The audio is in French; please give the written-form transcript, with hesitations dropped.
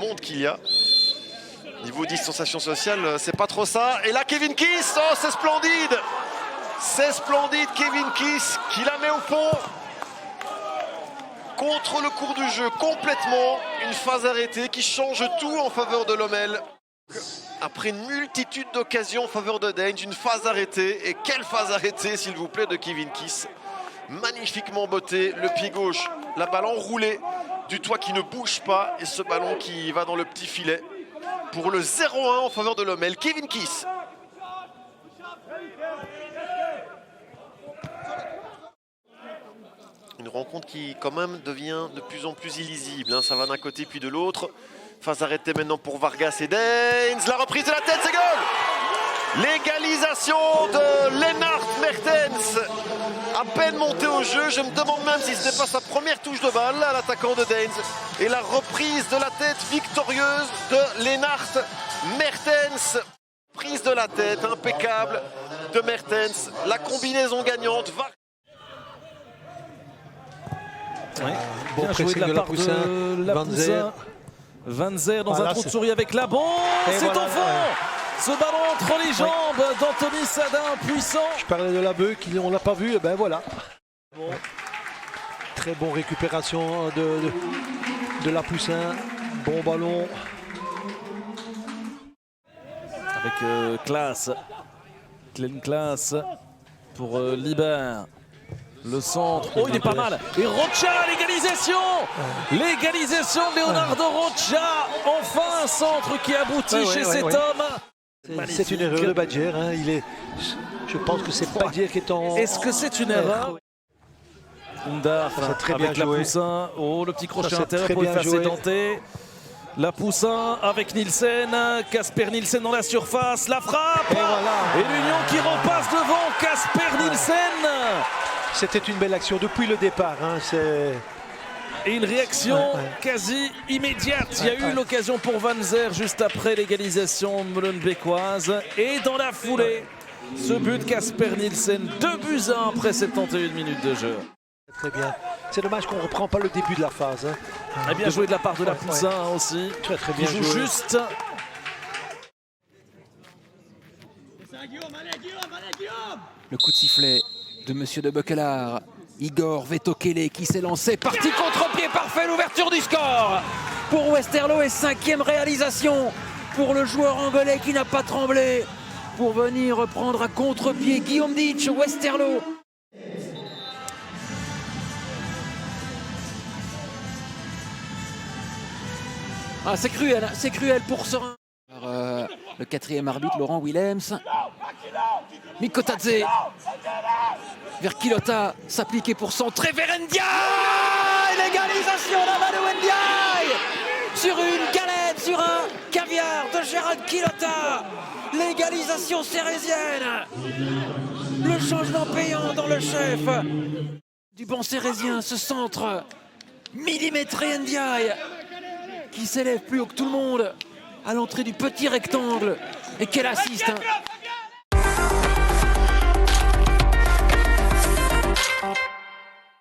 honte qu'il y a. Niveau distanciation sociale, c'est pas trop ça. Et là, Kevin Kiss, oh, c'est splendide! C'est splendide, Kevin Kiss, qui la met au fond. Contre le cours du jeu, complètement. Une phase arrêtée qui change tout en faveur de Lommel. Après une multitude d'occasions en faveur de Daines, une phase arrêtée. Et quelle phase arrêtée, s'il vous plaît, de Kevin Kiss. Magnifiquement botté, le pied gauche, la balle enroulée du toit qui ne bouge pas. Et ce ballon qui va dans le petit filet. Pour le 0-1 en faveur de Lommel, Kevin Kiss. Une rencontre qui quand même devient de plus en plus illisible. Ça va d'un côté puis de l'autre. Phase arrêtée maintenant pour Vargas et Daines. La reprise de la tête, c'est goal! L'égalisation de Lennart Mertens. À peine monté au jeu, je me demande même si ce n'est pas sa première touche de balle à l'attaquant de Daines. Et la reprise de la tête victorieuse de Lennart Mertens. Prise de la tête impeccable de Mertens. La combinaison gagnante. Ouais. Bon Bien joué de la part de Lapoussin. Van Zer dans un trou de souris avec la bombe. C'est voilà, au fond. Ce ballon entre les jambes d'Anthony Sadin, puissant. Je parlais de la bœuf, on l'a pas vu, et ben voilà. Bon. Très bon récupération de Lapoussin. Bon ballon. Avec classe. Glenn Classe pour Libert. Le centre, oh il est pas mal. Et Rocha, l'égalisation. L'égalisation de Leonardo Rocha. Enfin un centre qui aboutit chez cet homme. C'est une erreur de Badger. Hein. Je pense que c'est Badger qui est en... Est-ce que c'est une erreur? Undar avec Lapoussin. Oh, le petit crochet intérieur pour le faire sédenter. Lapoussin avec Nielsen. Casper Nielsen dans la surface. La frappe. Et l'Union qui repasse devant Casper Nielsen. C'était une belle action depuis le départ. Hein, et une réaction quasi immédiate. Il y a eu l'occasion pour Van Zer juste après l'égalisation molenbeekoise. Et dans la foulée, ce but Casper Nielsen, 2-1 après 71 minutes de jeu. Très bien. C'est dommage qu'on ne reprend pas le début de la phase. Hein. Bien joué de la part de Lapoussin aussi. Très bien joué. Juste. Le coup de sifflet de Monsieur de Beukelard. Igor Vetokele qui s'est lancé. Parti contre-pied parfait, l'ouverture du score pour Westerlo et 5e réalisation pour le joueur angolais qui n'a pas tremblé pour venir reprendre à contre-pied Guillaume Ditch, Westerlo. Ah, c'est cruel pour Serein. Le 4e arbitre, Laurent Willems. Mikotadze vers Quilota, s'appliquer pour centrer vers Ndiaye. L'égalisation là-bas de Ndiaye sur une galette, sur un caviar de Gérald Quilota. L'égalisation cérésienne. Le changement payant dans le chef du banc cérésien, ce centre millimétré Ndiaye qui s'élève plus haut que tout le monde à l'entrée du petit rectangle. Et quel assist, hein.